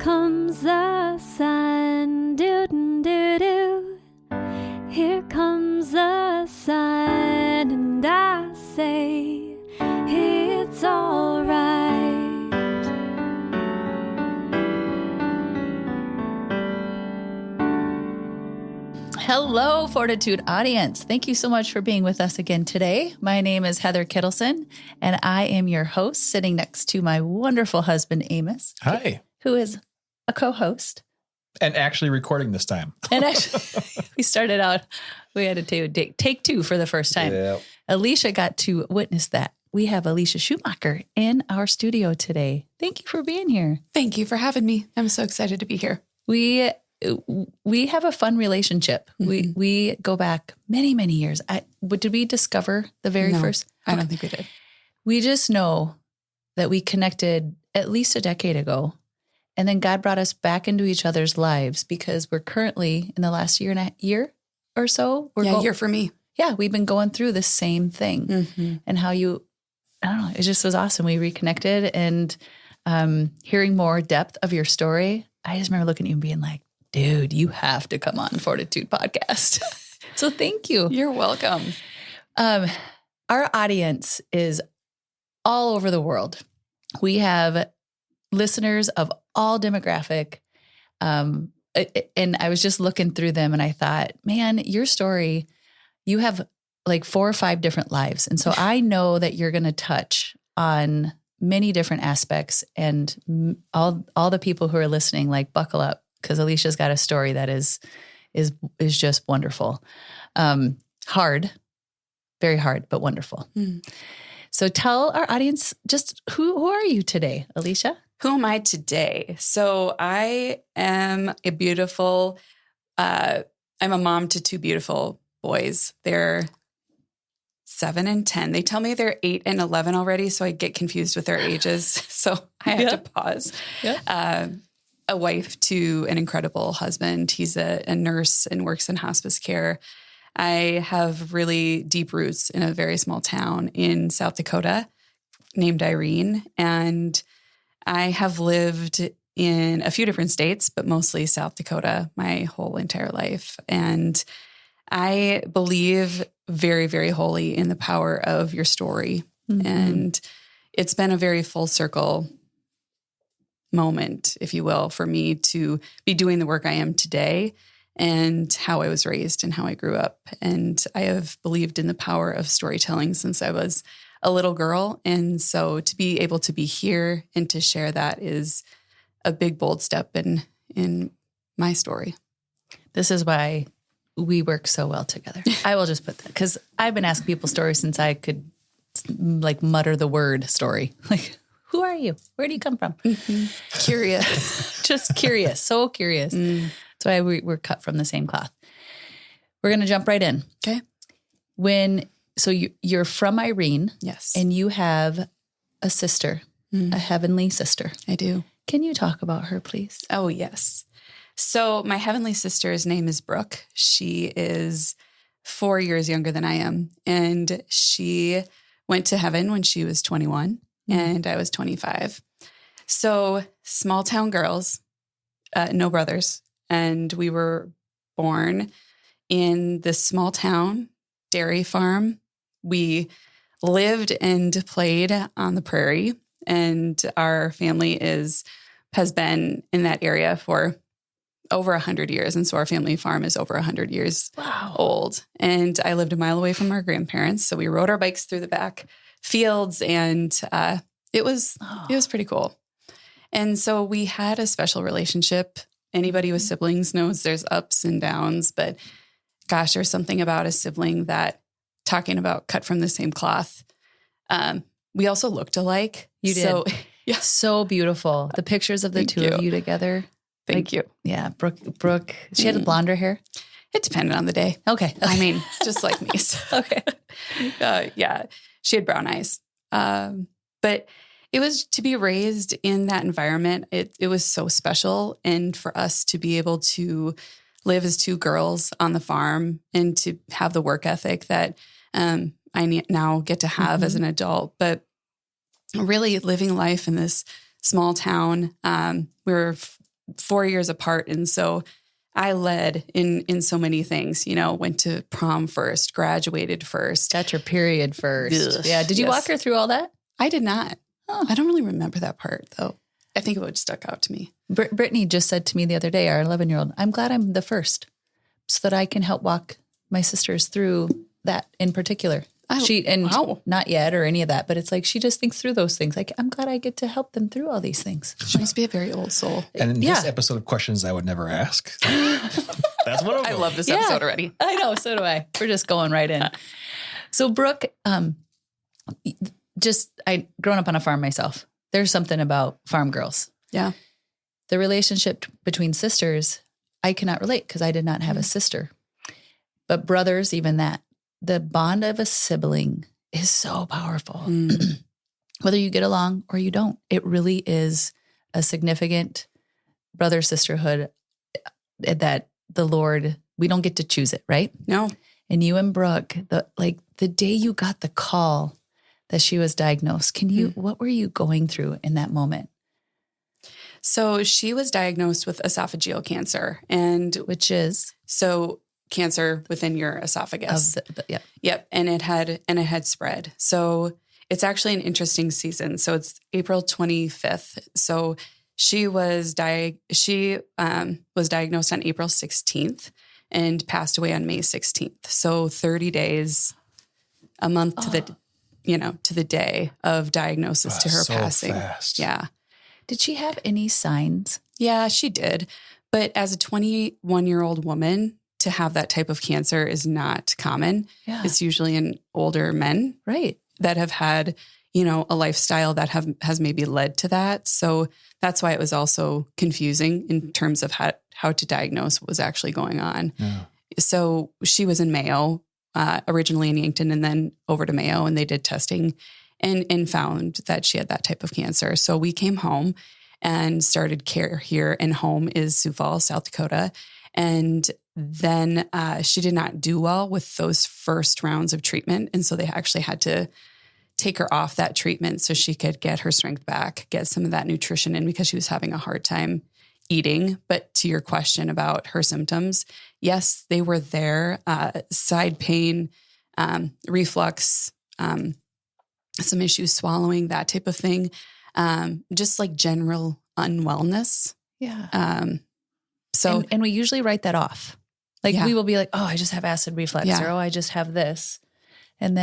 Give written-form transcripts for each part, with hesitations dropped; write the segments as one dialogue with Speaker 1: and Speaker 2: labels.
Speaker 1: comes the sun, doo-doo-doo-doo. Here comes the sun, and I say it's all right.
Speaker 2: Hello, Fortitude audience. Thank you so much for being with us again today. My name is Heather Kittleson, and I am your host, sitting next to my wonderful husband, Amos.
Speaker 3: Hi.
Speaker 2: Who is a co-host.
Speaker 3: And actually recording this time.
Speaker 2: And actually, we started out, we had to take two for the first time.
Speaker 3: Yep.
Speaker 2: Alicia got to witness that. We have Alicia Schumacher in our studio today. Thank you for being here.
Speaker 4: Thank you for having me. I'm so excited to be here.
Speaker 2: We have a fun relationship.
Speaker 4: Mm-hmm.
Speaker 2: We go back many, many years. Did we discover the very first?
Speaker 4: I don't think we did.
Speaker 2: We just know that we connected at least a decade ago. And then God brought us back into each other's lives because we're currently in the last year or so.
Speaker 4: Year for me.
Speaker 2: Yeah, we've been going through the same thing.
Speaker 4: Mm-hmm.
Speaker 2: And how I don't know, it just was awesome. We reconnected and hearing more depth of your story. I just remember looking at you and being like, dude, you have to come on Fortitude Podcast. So thank you.
Speaker 4: You're welcome.
Speaker 2: Our audience is all over the world. We have listeners of all demographic. And I was just looking through them and I thought, man, your story, you have like 4 or 5 different lives. And so I know that you're going to touch on many different aspects, and all the people who are listening, like buckle up, because Alicia's got a story that is just wonderful. Hard, very hard, but wonderful. Mm. So tell our audience just who are you today, Alicia?
Speaker 4: Who am I today? So I am a beautiful, I'm a mom to 2 beautiful boys. They're 7 and 10. They tell me they're 8 and 11 already, so I get confused with their ages. So I had to pause. Yeah. A wife to an incredible husband. He's a nurse and works in hospice care. I have really deep roots in a very small town in South Dakota named Irene. And I have lived in a few different states, but mostly South Dakota my whole entire life. And I believe very, very wholly in the power of your story. Mm-hmm. And it's been a very full circle moment, if you will, for me to be doing the work I am today and how I was raised and how I grew up. And I have believed in the power of storytelling since I was a little girl. And so to be able to be here and to share that is a big, bold step in my story.
Speaker 2: This is why we work so well together. I will just put that, because I've been asking people stories since I could like mutter the word story. Like, who are you? Where do you come from?
Speaker 4: Mm-hmm. Curious.
Speaker 2: Just curious. So curious. That's why we're cut from the same cloth. We're going to jump right in.
Speaker 4: Okay.
Speaker 2: So you're from Irene.
Speaker 4: Yes.
Speaker 2: And you have a sister, a heavenly sister.
Speaker 4: I do.
Speaker 2: Can you talk about her, please?
Speaker 4: Oh, yes. So my heavenly sister's name is Brooke. She is 4 years younger than I am. And she went to heaven when she was 21 and I was 25. So small town girls, no brothers. And we were born in this small town dairy farm. We lived and played on the prairie, and our family has been in that area for over 100 years. And so our family farm is over 100 years old. And I lived a mile away from our grandparents. So we rode our bikes through the back fields, and it was pretty cool. And so we had a special relationship. Anybody with siblings knows there's ups and downs, but gosh, there's something about a sibling that, talking about cut from the same cloth. We also looked alike.
Speaker 2: You did. So, yeah. So beautiful. The pictures of the two of you together.
Speaker 4: Thank you.
Speaker 2: Yeah. Brooke, she had blonder hair.
Speaker 4: It depended on the day.
Speaker 2: Okay.
Speaker 4: I mean, just like me. So.
Speaker 2: Okay.
Speaker 4: Yeah. She had brown eyes. But it was to be raised in that environment. It was so special. And for us to be able to live as 2 girls on the farm and to have the work ethic that I now get to have as an adult, but really living life in this small town. We were 4 years apart. And so I led in so many things, went to prom first, graduated first.
Speaker 2: Got your period first.
Speaker 4: Ugh,
Speaker 2: Yeah. Did you
Speaker 4: yes.
Speaker 2: walk her through all that?
Speaker 4: I did not.
Speaker 2: Oh.
Speaker 4: I don't really remember that part though. I think it would stuck out to me.
Speaker 2: Brittany just said to me the other day, our 11-year-old, I'm glad I'm the first so that I can help walk my sisters through that in particular.
Speaker 4: Wow.
Speaker 2: Not yet or any of that, but it's like she just thinks through those things. Like, I'm glad I get to help them through all these things.
Speaker 4: She must be a very old soul.
Speaker 3: And in this episode of questions I would never ask. That's one of them.
Speaker 4: I love this episode already.
Speaker 2: I know, so do I. We're just going right in. So Brooke, I grown up on a farm myself. There's something about farm girls.
Speaker 4: Yeah.
Speaker 2: The relationship between sisters, I cannot relate because I did not have a sister. But brothers, even that. The bond of a sibling is so powerful. Whether you get along or you don't, it really is a significant brother sisterhood that the Lord, we don't get to choose it, right?
Speaker 4: No.
Speaker 2: And you and Brooke, the day you got the call that she was diagnosed, what were you going through in that moment?
Speaker 4: So she was diagnosed with esophageal cancer,
Speaker 2: Which is
Speaker 4: cancer within your esophagus.
Speaker 2: Yep.
Speaker 4: And it had spread. So it's actually an interesting season. So it's April 25th. So she was diagnosed on April 16th and passed away on May 16th. So 30 days, a month to the day of diagnosis to her
Speaker 3: so
Speaker 4: passing.
Speaker 3: Fast.
Speaker 4: Yeah.
Speaker 2: Did she have any signs?
Speaker 4: Yeah, she did. But as a 21-year-old woman, to have that type of cancer is not common.
Speaker 2: Yeah.
Speaker 4: It's usually in older men,
Speaker 2: Right.
Speaker 4: that have had, a lifestyle that has maybe led to that. So that's why it was also confusing in terms of how to diagnose what was actually going on.
Speaker 3: Yeah.
Speaker 4: So she was in Mayo, originally in Yankton, and then over to Mayo, and they did testing and found that she had that type of cancer. So we came home and started care here, and home is Sioux Falls, South Dakota. And then she did not do well with those first rounds of treatment. And so they actually had to take her off that treatment so she could get her strength back, get some of that nutrition in, because she was having a hard time eating. But to your question about her symptoms, yes, they were there. Side pain, reflux, some issues swallowing, that type of thing. Just like general unwellness.
Speaker 2: Yeah.
Speaker 4: So
Speaker 2: and we usually write that off. We will be like, oh, I just have acid reflux, or oh, I just have this. And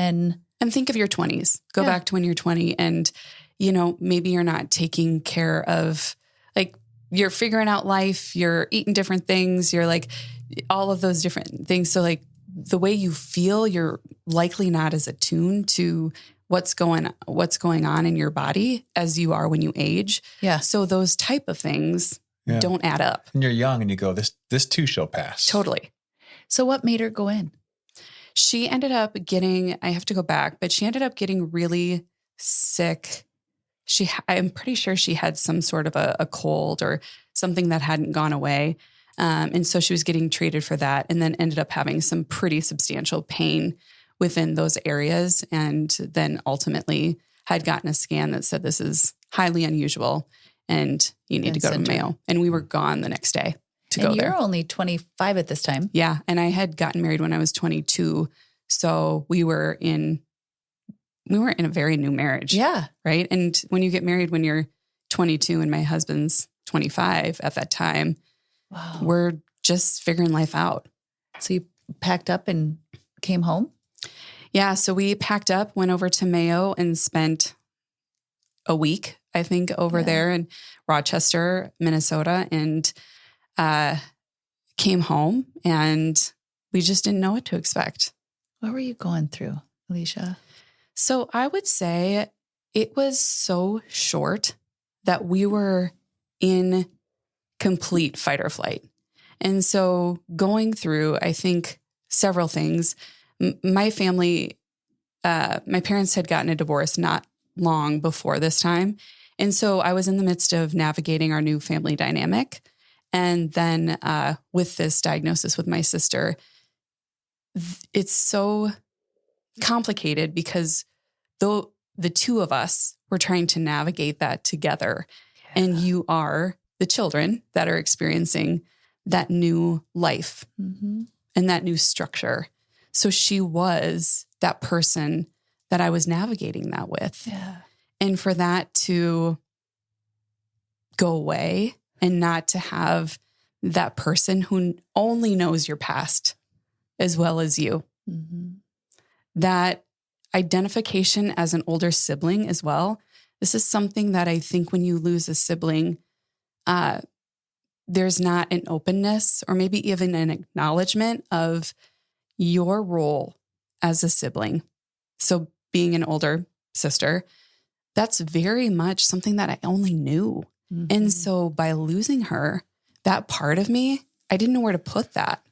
Speaker 4: think of your 20s. Go back to when you're 20 and, maybe you're not taking care of, you're figuring out life, you're eating different things, you're all of those different things. So the way you feel, you're likely not as attuned to what's going on in your body as you are when you age.
Speaker 2: Yeah.
Speaker 4: So those type of things don't add up.
Speaker 3: And you're young and you go, this too shall pass.
Speaker 4: Totally.
Speaker 2: So what made her go in?
Speaker 4: She ended up getting, I have to go back, but she ended up getting really sick. I'm pretty sure she had some sort of a cold or something that hadn't gone away. And so she was getting treated for that, and then ended up having some pretty substantial pain within those areas. And then ultimately had gotten a scan that said, this is highly unusual and you need to go to Mayo. And we were gone the next day to go there.
Speaker 2: You're only 25 at this time.
Speaker 4: Yeah. And I had gotten married when I was 22. So we were in a very new marriage.
Speaker 2: Yeah.
Speaker 4: Right. And when you get married when you're 22 and my husband's 25 at that time,
Speaker 2: wow,
Speaker 4: we're just figuring life out.
Speaker 2: So you packed up and came home?
Speaker 4: Yeah. So we packed up, went over to Mayo, and spent a week, I think, over there in Rochester, Minnesota, and came home, and we just didn't know what to expect.
Speaker 2: What were you going through, Alicia?
Speaker 4: So I would say it was so short that we were in complete fight or flight. And so going through, I think, several things. My family, my parents had gotten a divorce not long before this time. And so I was in the midst of navigating our new family dynamic. And then with this diagnosis with my sister, it's so complicated because though the two of us were trying to navigate that together, and you are the children that are experiencing that new life
Speaker 2: Mm-hmm.
Speaker 4: and that new structure. So she was that person that I was navigating that with.
Speaker 2: Yeah.
Speaker 4: And for that to go away and not to have that person who only knows your past as well as you,
Speaker 2: Mm-hmm.
Speaker 4: that identification as an older sibling as well. This is something that I think when you lose a sibling, there's not an openness or maybe even an acknowledgement of your role as a sibling. So being an older sister, that's very much something that I only knew.
Speaker 2: Mm-hmm.
Speaker 4: And so by losing her, that part of me, I didn't know where to put that.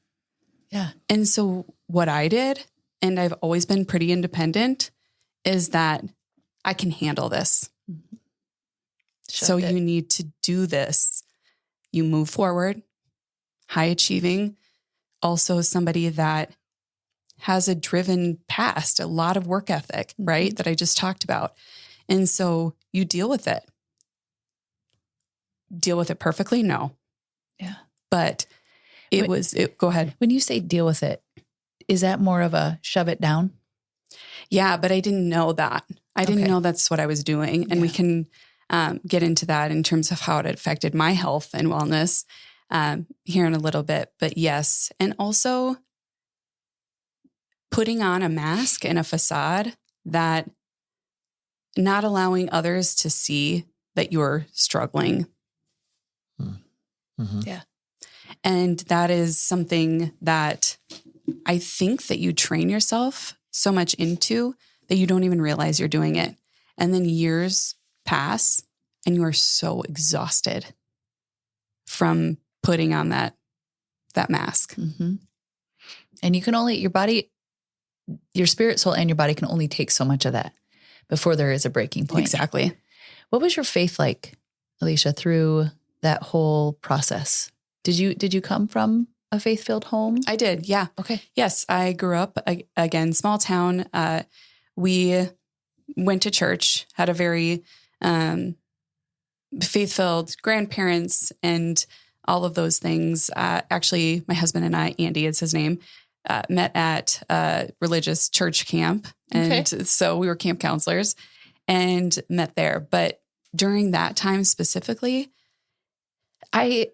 Speaker 2: Yeah.
Speaker 4: And so what I did, and I've always been pretty independent, is that I can handle this. So
Speaker 2: Shoved it.
Speaker 4: you need to do this. You move forward, high achieving, also somebody that has a driven past, a lot of work ethic, right? That I just talked about. And so you deal with it. Deal with it perfectly? No.
Speaker 2: Yeah.
Speaker 4: But go ahead.
Speaker 2: When you say deal with it, is that more of a shove it down?
Speaker 4: Yeah, but I didn't know that. I didn't
Speaker 2: Okay.
Speaker 4: know that's what I was doing. And we
Speaker 2: Yeah.
Speaker 4: can get into that in terms of how it affected my health and wellness here in a little bit. But yes, and also putting on a mask and a facade that not allowing others to see that you're struggling.
Speaker 3: Mm-hmm.
Speaker 2: Yeah.
Speaker 4: And that is something that I think that you train yourself so much into that you don't even realize you're doing it. And then years pass and you are so exhausted from putting on that mask.
Speaker 2: Mm-hmm. And you can only, your spirit, soul, and your body can only take so much of that before there is a breaking point.
Speaker 4: Exactly.
Speaker 2: What was your faith like, Alicia, through that whole process? Did you come from a faith-filled home?
Speaker 4: I did. Yeah.
Speaker 2: Okay.
Speaker 4: Yes. I grew up, again, small town. We went to church, had a very faith-filled grandparents and all of those things. Actually, my husband and I, Andy is his name, met at a religious church camp. And so we were camp counselors and met there. But during that time specifically, I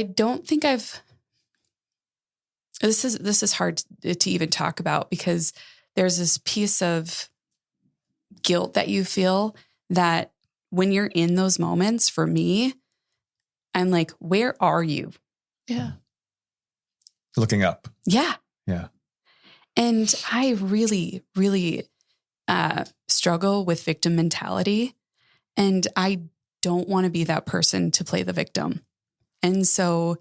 Speaker 4: don't think this is hard to even talk about because there's this piece of guilt that you feel that when you're in those moments, for me, I'm like, where are you?
Speaker 2: Yeah.
Speaker 3: Looking up.
Speaker 4: Yeah.
Speaker 3: Yeah.
Speaker 4: And I really, really struggle with victim mentality. And I don't want to be that person to play the victim. And so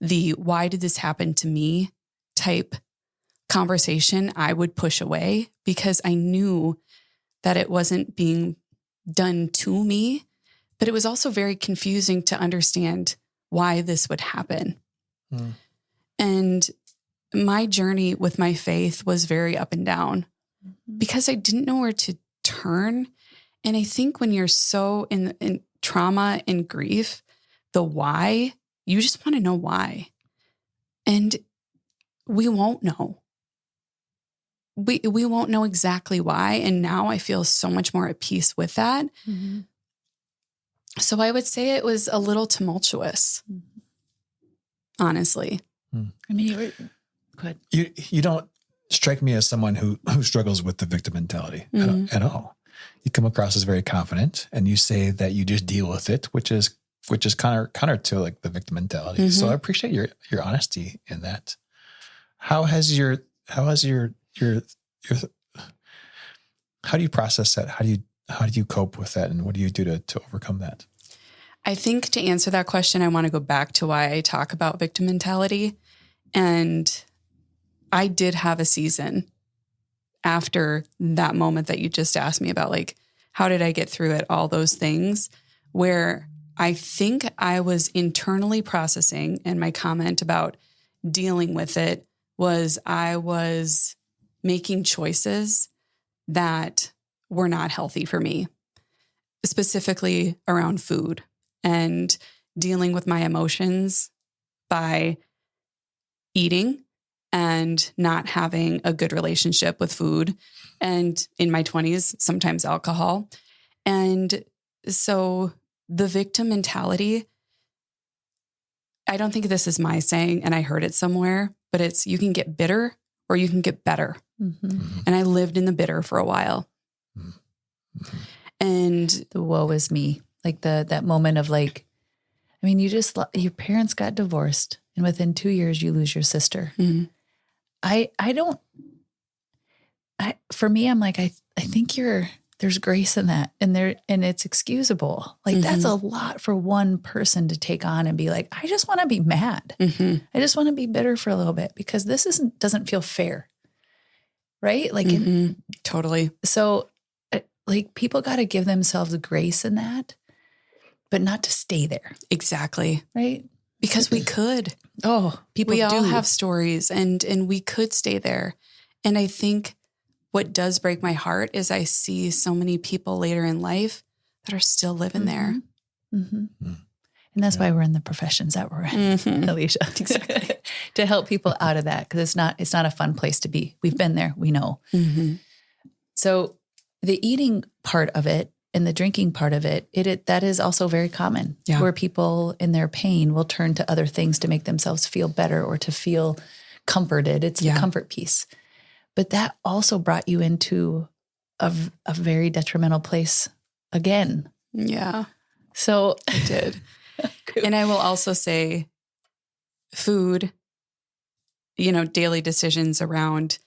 Speaker 4: the why did this happen to me type conversation, I would push away because I knew that it wasn't being done to me, but it was also very confusing to understand why this would happen.
Speaker 3: Mm.
Speaker 4: And my journey with my faith was very up and down because I didn't know where to turn. And I think when you're so in trauma and grief, the why, you just want to know why. And we won't know. We won't know exactly why. And now I feel so much more at peace with that.
Speaker 2: Mm-hmm.
Speaker 4: So I would say it was a little tumultuous, honestly.
Speaker 2: I mean, go ahead.
Speaker 3: You don't strike me as someone who struggles with the victim mentality at all. You come across as very confident, and you say that you just deal with it, which is counter to like the victim mentality.
Speaker 4: Mm-hmm.
Speaker 3: So I appreciate your honesty in that. How do you process that? How do you cope with that, and what do you do to overcome that?
Speaker 4: I think to answer that question, I want to go back to why I talk about victim mentality. And I did have a season after that moment that you just asked me about, like, how did I get through it? All those things where I think I was internally processing, and my comment about dealing with it was I was making choices that were not healthy for me, specifically around food. and dealing with my emotions by eating and not having a good relationship with food. And in my 20s, sometimes alcohol. And so the victim mentality, I don't think this is my saying, and I heard it somewhere, but it's you can get bitter or you can get better.
Speaker 2: Mm-hmm.
Speaker 4: And I lived in the bitter for a while.
Speaker 3: Mm-hmm.
Speaker 4: And
Speaker 2: The woe is me. Like that moment of like, I mean, your parents got divorced and within 2 years you lose your sister.
Speaker 4: mm-hmm.
Speaker 2: For me, I'm like, I think there's grace in that and it's excusable. Like
Speaker 4: Mm-hmm.
Speaker 2: that's a lot for one person to take on and be like, I just want to be mad.
Speaker 4: Mm-hmm.
Speaker 2: I just want to be bitter for a little bit because this doesn't feel fair. Right? Like,
Speaker 4: Mm-hmm. Totally.
Speaker 2: so like people got to give themselves grace in that, but not to stay there.
Speaker 4: Exactly.
Speaker 2: Right?
Speaker 4: Because we could.
Speaker 2: Oh, people
Speaker 4: We all
Speaker 2: do.
Speaker 4: have stories and we could stay there. And I think what does break my heart is I see so many people later in life that are still living there.
Speaker 2: Mm-hmm. And that's why we're in the professions that we're in,
Speaker 4: Mhm.
Speaker 2: Alicia. Exactly. To help people out of that. Because it's not a fun place to be. We've been there. We know.
Speaker 4: Mm-hmm.
Speaker 2: So the eating part of it and the drinking part of it, that is also very common.
Speaker 4: Yeah.
Speaker 2: Where people in their pain will turn to other things to make themselves feel better or to feel comforted. It's the comfort piece. But that also brought you into a very detrimental place again.
Speaker 4: Yeah,
Speaker 2: So
Speaker 4: I did. And I will also say food, daily decisions around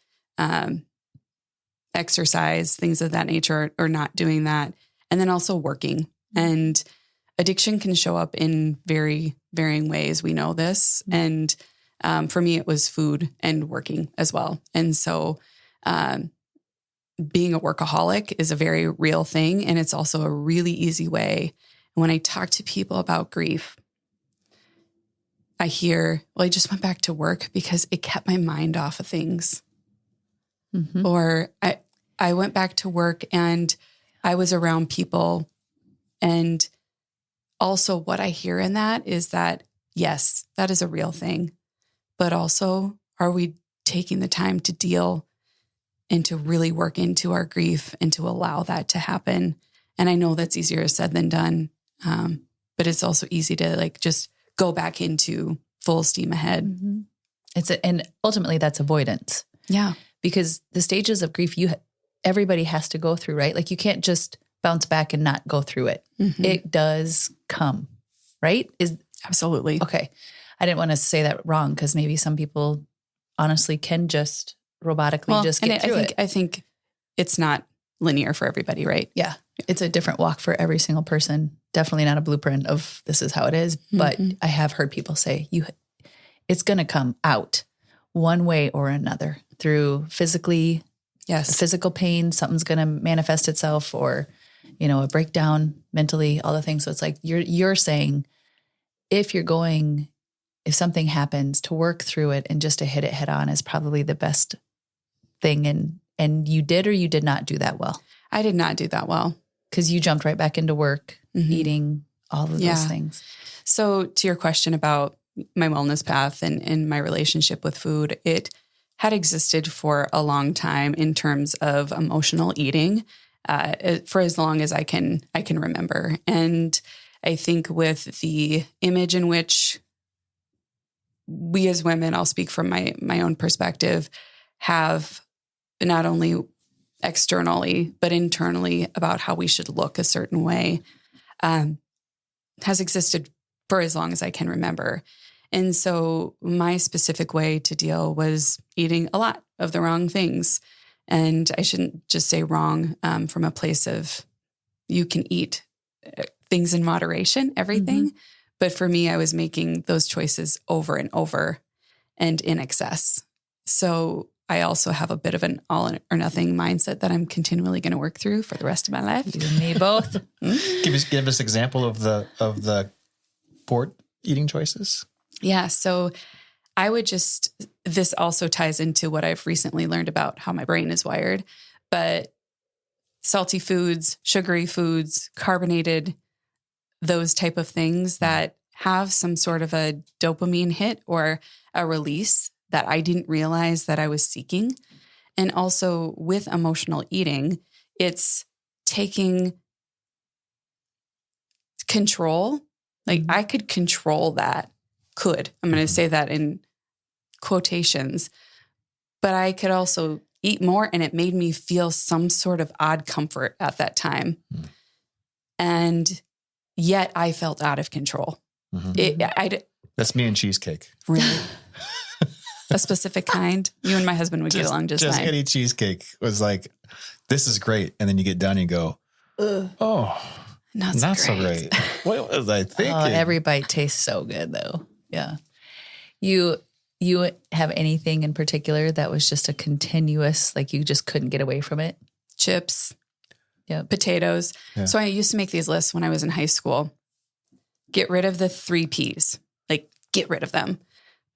Speaker 4: exercise, things of that nature, or not doing that. And then also working. And addiction can show up in very varying ways. We know this. And for me, it was food and working as well. And so being a workaholic is a very real thing. And it's also a really easy way. When I talk to people about grief, I hear, well, I just went back to work because it kept my mind off of things.
Speaker 2: mm-hmm.
Speaker 4: Or I went back to work and I was around people. And also what I hear in that is that, yes, that is a real thing. But also, are we taking the time to deal and to really work into our grief and to allow that to happen? And I know that's easier said than done. But it's also easy to just go back into full steam ahead.
Speaker 2: Mm-hmm. And ultimately that's avoidance.
Speaker 4: Yeah.
Speaker 2: Because the stages of grief everybody has to go through, right? Like you can't just bounce back and not go through it.
Speaker 4: Mm-hmm.
Speaker 2: It does come, right?
Speaker 4: Absolutely.
Speaker 2: Okay. I didn't want to say that wrong because maybe some people honestly can just robotically just get through it.
Speaker 4: I think it's not linear for everybody, right?
Speaker 2: Yeah. It's a different walk for every single person. Definitely not a blueprint of this is how it is. But I have heard people say it's going to come out one way or another through physical pain. Something's going to manifest itself or, a breakdown mentally, all the things. So it's like you're saying if something happens to work through it and just to hit it head on is probably the best thing. And you did or you did not do that well?
Speaker 4: I did not do that well.
Speaker 2: Because you jumped right back into work, eating, all of those things.
Speaker 4: So to your question about my wellness path and my relationship with food, it had existed for a long time in terms of emotional eating for as long as I can remember. And I think with the image in which we as women, I'll speak from my own perspective, have not only externally, but internally about how we should look a certain way, has existed for as long as I can remember. And so my specific way to deal was eating a lot of the wrong things. And I shouldn't just say wrong from a place of you can eat things in moderation, everything.
Speaker 2: Mm-hmm.
Speaker 4: But for me, I was making those choices over and over and in excess. So I also have a bit of an all or nothing mindset that I'm continually going to work through for the rest of my life.
Speaker 2: You and me both.
Speaker 3: Give us example of the poor eating choices.
Speaker 4: Yeah. So I would this also ties into what I've recently learned about how my brain is wired, but salty foods, sugary foods, carbonated those type of things that have some sort of a dopamine hit or a release that I didn't realize that I was seeking. And also with emotional eating, it's taking control. Like I could control that. I'm going to say that in quotations, but I could also eat more, and it made me feel some sort of odd comfort at that time. And yet I felt out of control.
Speaker 3: That's me and cheesecake.
Speaker 4: Really? A specific kind? You and my husband would get along just fine.
Speaker 3: Any cheesecake was like, this is great. And then you get done and you go, not so great. What was I thinking?
Speaker 2: Every bite tastes so good though. Yeah. You have anything in particular that was just a continuous, like you just couldn't get away from it?
Speaker 4: Chips, potatoes. Yeah. So I used to make these lists when I was in high school. Get rid of the 3 Ps. Like get rid of them.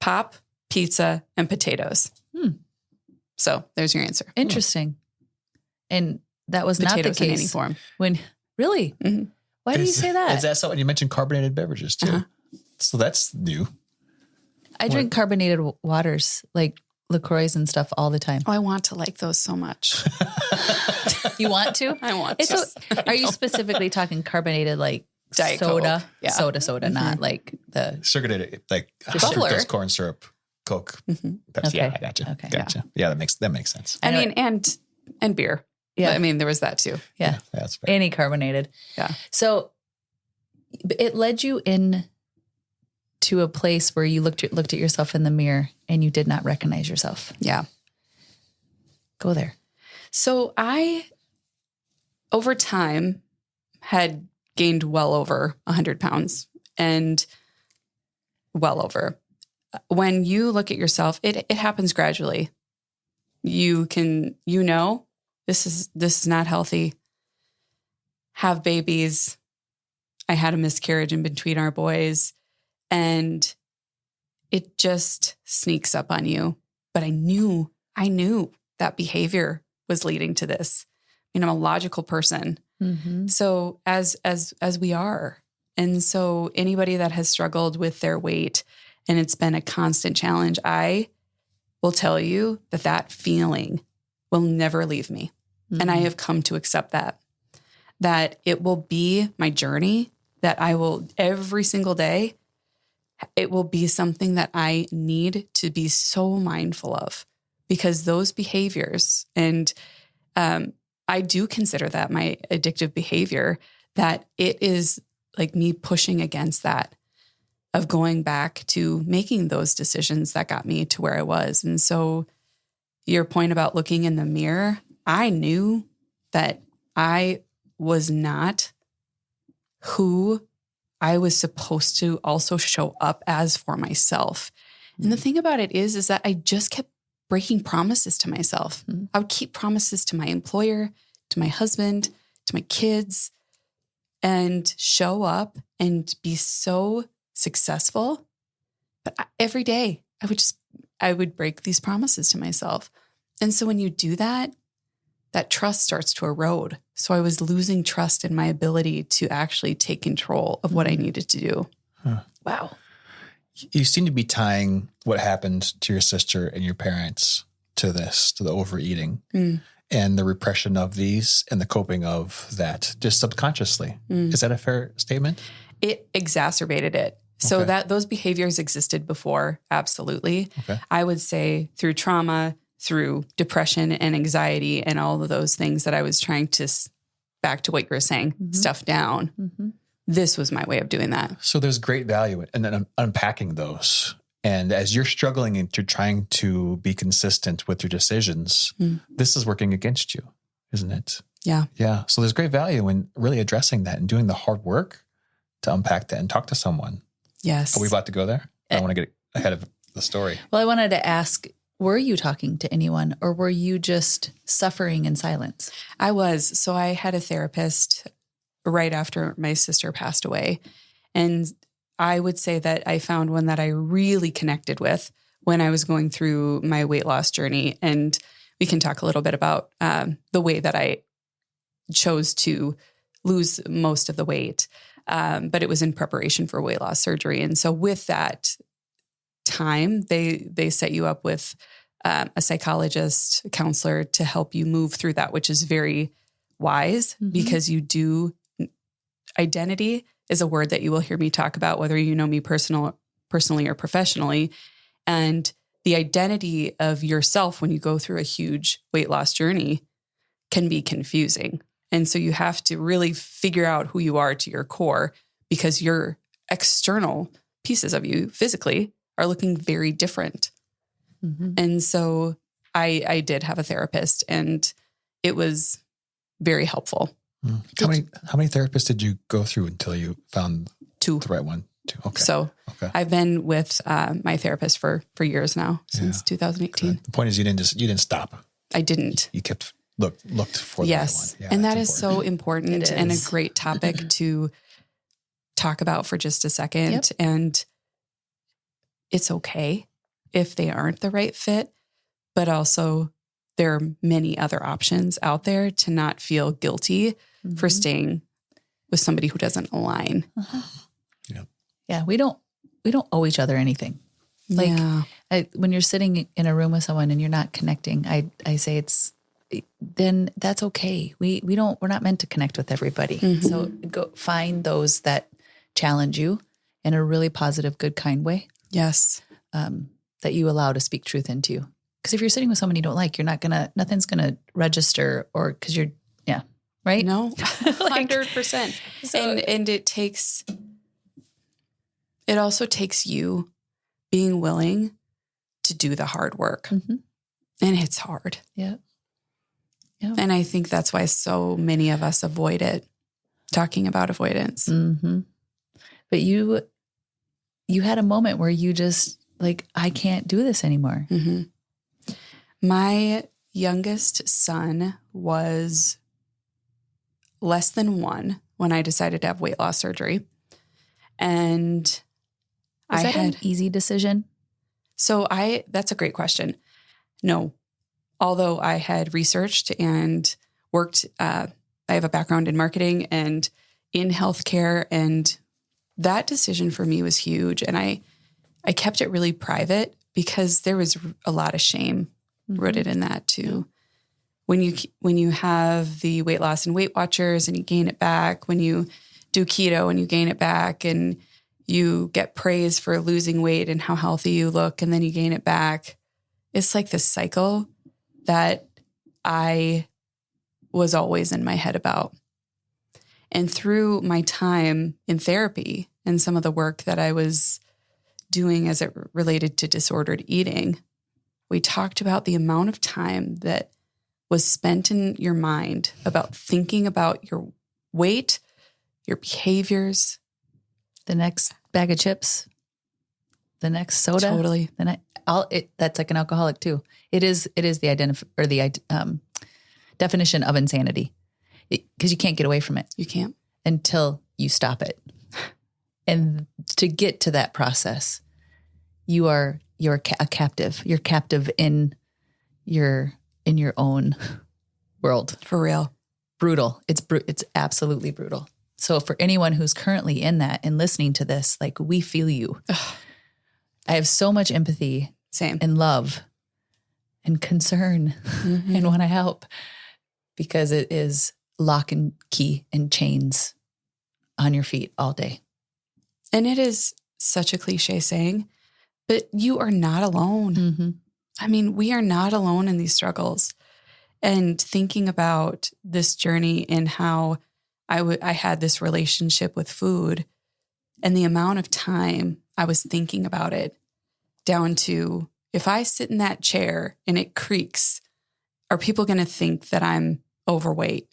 Speaker 4: Pop, pizza, and potatoes. So there's your answer.
Speaker 2: Interesting. And that was potatoes not the case
Speaker 4: in any form.
Speaker 2: When really? Mm-hmm. Why do you say that?
Speaker 3: Is that so? And you mentioned carbonated beverages too. So that's new.
Speaker 2: I drink carbonated waters, like LaCroix and stuff all the time.
Speaker 4: Oh, I want to like those so much.
Speaker 2: You want to?
Speaker 4: I want to.
Speaker 2: Are you specifically talking carbonated like Diet soda? Coke. Yeah. Soda, not like the
Speaker 3: sugar, like
Speaker 4: fructose
Speaker 3: corn syrup, Coke. Pepsi.
Speaker 2: Okay.
Speaker 3: Yeah, I gotcha. Yeah, that makes sense.
Speaker 4: I mean, and beer. Yeah. I mean, there was that too.
Speaker 2: Yeah.
Speaker 3: That's fair.
Speaker 2: Any carbonated.
Speaker 4: Yeah.
Speaker 2: So it led you in to a place where you looked at yourself in the mirror and you did not recognize yourself.
Speaker 4: Yeah.
Speaker 2: Go there.
Speaker 4: So I, over time, had gained well over 100 pounds and well over. When you look at yourself, it happens gradually. You can, this is not healthy. Have babies. I had a miscarriage in between our boys, and it just sneaks up on you. But I knew that behavior was leading to this. I'm a logical person. Mm-hmm. So as we are. And so anybody that has struggled with their weight and it's been a constant challenge, I will tell you that feeling will never leave me. Mm-hmm. And I have come to accept that it will be my journey, that I will every single day, it will be something that I need to be so mindful of, because those behaviors, and I do consider that my addictive behavior, that it is like me pushing against that, of going back to making those decisions that got me to where I was. And so your point about looking in the mirror, I knew that I was not who I was supposed to also show up as for myself. Mm-hmm. And the thing about it is that I just kept breaking promises to myself. Mm-hmm. I would keep promises to my employer, to my husband, to my kids, and show up and be so successful. But every day I would break these promises to myself. And so when you do that, that trust starts to erode. So I was losing trust in my ability to actually take control of what I needed to do.
Speaker 3: Huh.
Speaker 2: Wow.
Speaker 3: You seem to be tying what happened to your sister and your parents to the overeating and the repression of these and the coping of that just subconsciously. Is that a fair statement?
Speaker 4: It exacerbated it. So that those behaviors existed before. Absolutely. Okay. I would say through trauma, through depression and anxiety and all of those things that I was trying to, back to what you were saying, stuff down. Mm-hmm. This was my way of doing that.
Speaker 3: So there's great value in then unpacking those. And as you're struggling and you're trying to be consistent with your decisions, this is working against you, isn't it?
Speaker 4: Yeah.
Speaker 3: Yeah. So there's great value in really addressing that and doing the hard work to unpack that and talk to someone.
Speaker 4: Yes.
Speaker 3: Are we about to go there? I want to get ahead of the story.
Speaker 2: Well, I wanted to ask, were you talking to anyone or were you just suffering in silence?
Speaker 4: I was. So I had a therapist right after my sister passed away. And I would say that I found one that I really connected with when I was going through my weight loss journey. And we can talk a little bit about the way that I chose to lose most of the weight. But it was in preparation for weight loss surgery. And so with that time, they set you up with a psychologist, a counselor to help you move through that, which is very wise because identity is a word that you will hear me talk about, whether you know me personally or professionally. And the identity of yourself when you go through a huge weight loss journey can be confusing. And so you have to really figure out who you are to your core, because your external pieces of you physically are looking very different. And so I did have a therapist, and it was very helpful.
Speaker 3: How many therapists did you go through until you found
Speaker 4: 2.
Speaker 3: the right one? 2. Okay.
Speaker 4: So I've been with my therapist for years now, since 2018.
Speaker 3: Good. The point is you didn't stop.
Speaker 4: I didn't.
Speaker 3: You kept looked for the right one. Yeah,
Speaker 4: and that is so important and a great topic to talk about for just a second.
Speaker 2: Yep.
Speaker 4: And it's okay if they aren't the right fit, but also there are many other options out there to not feel guilty for staying with somebody who doesn't align.
Speaker 2: Yeah. We don't owe each other anything. Like when you're sitting in a room with someone and you're not connecting, I say then that's okay. We're not meant to connect with everybody. So go find those that challenge you in a really positive, good, kind way.
Speaker 4: Yes.
Speaker 2: That you allow to speak truth into you. Because if you're sitting with someone you don't like, nothing's gonna register, or because you're, right?
Speaker 4: No, 100%. And it also takes you being willing to do the hard work. And it's hard.
Speaker 2: Yeah.
Speaker 4: And I think that's why so many of us avoid it, talking about avoidance.
Speaker 2: But you had a moment where you just like, I can't do this anymore.
Speaker 4: My youngest son was less than 1 when I decided to have weight loss surgery. And
Speaker 2: Was that an easy decision?
Speaker 4: So that's a great question. No, although I had researched and worked, I have a background in marketing and in healthcare, and that decision for me was huge. And I kept it really private because there was a lot of shame rooted in that too. When you have the weight loss and Weight Watchers and you gain it back, when you do keto and you gain it back, and you get praise for losing weight and how healthy you look, and then you gain it back. It's like this cycle that I was always in my head about. And through my time in therapy and some of the work that I was doing as it related to disordered eating, we talked about the amount of time that was spent in your mind about thinking about your weight, your behaviors.
Speaker 2: The next bag of chips, the next soda.
Speaker 4: Totally.
Speaker 2: That's like an alcoholic too. It is the definition of insanity, because you can't get away from it.
Speaker 4: You can't.
Speaker 2: Until you stop it. And to get to that process, you're a captive. You're captive in your own world.
Speaker 4: For real.
Speaker 2: Brutal. It's absolutely brutal. So for anyone who's currently in that and listening to this, like, we feel you. I have so much empathy.
Speaker 4: Same.
Speaker 2: And love and concern and want to help, because it is lock and key and chains on your feet all day.
Speaker 4: And it is such a cliche saying, but you are not alone. I mean, we are not alone in these struggles. And thinking about this journey and how I had this relationship with food, and the amount of time I was thinking about it, down to, if I sit in that chair and it creaks, are people going to think that I'm overweight?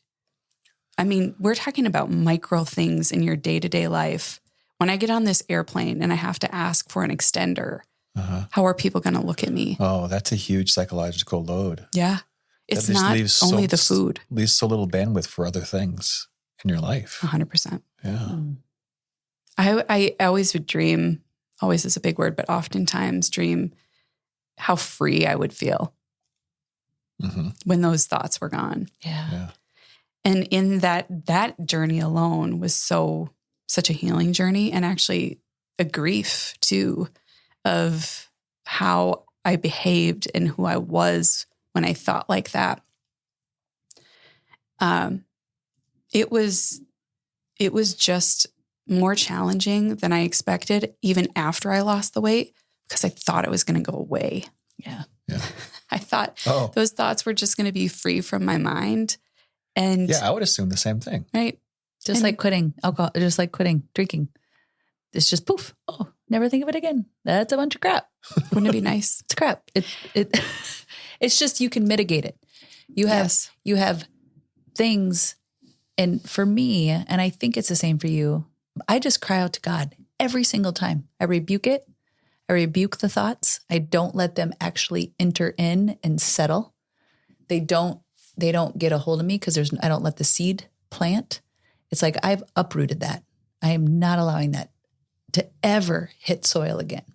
Speaker 4: I mean, we're talking about micro things in your day-to-day life. When I get on this airplane and I have to ask for an extender, how are people going to look at me?
Speaker 3: Oh, that's a huge psychological load.
Speaker 4: Yeah. It's not only the food.
Speaker 3: Leaves so little bandwidth for other things in your life.
Speaker 4: 100%.
Speaker 3: Yeah.
Speaker 4: I always would dream, always is a big word, but oftentimes dream how free I would feel when those thoughts were gone.
Speaker 2: Yeah.
Speaker 4: And in that journey alone was so such a healing journey, and actually a grief too of how I behaved and who I was when I thought like that. It was just more challenging than I expected, even after I lost the weight, because I thought it was going to go away.
Speaker 2: Yeah.
Speaker 4: I thought those thoughts were just going to be free from my mind. And
Speaker 3: yeah, I would assume the same thing.
Speaker 4: Right.
Speaker 2: Just like quitting alcohol, just like quitting drinking. It's just poof. Oh, never think of it again. That's a bunch of crap.
Speaker 4: Wouldn't it be nice?
Speaker 2: It's crap. It's just, you can mitigate it. You have things. And for me, and I think it's the same for you, I just cry out to God every single time. I rebuke it. I rebuke the thoughts. I don't let them actually enter in and settle. They don't get a hold of me because I don't let the seed plant. It's like I've uprooted that. I am not allowing that to ever hit soil again.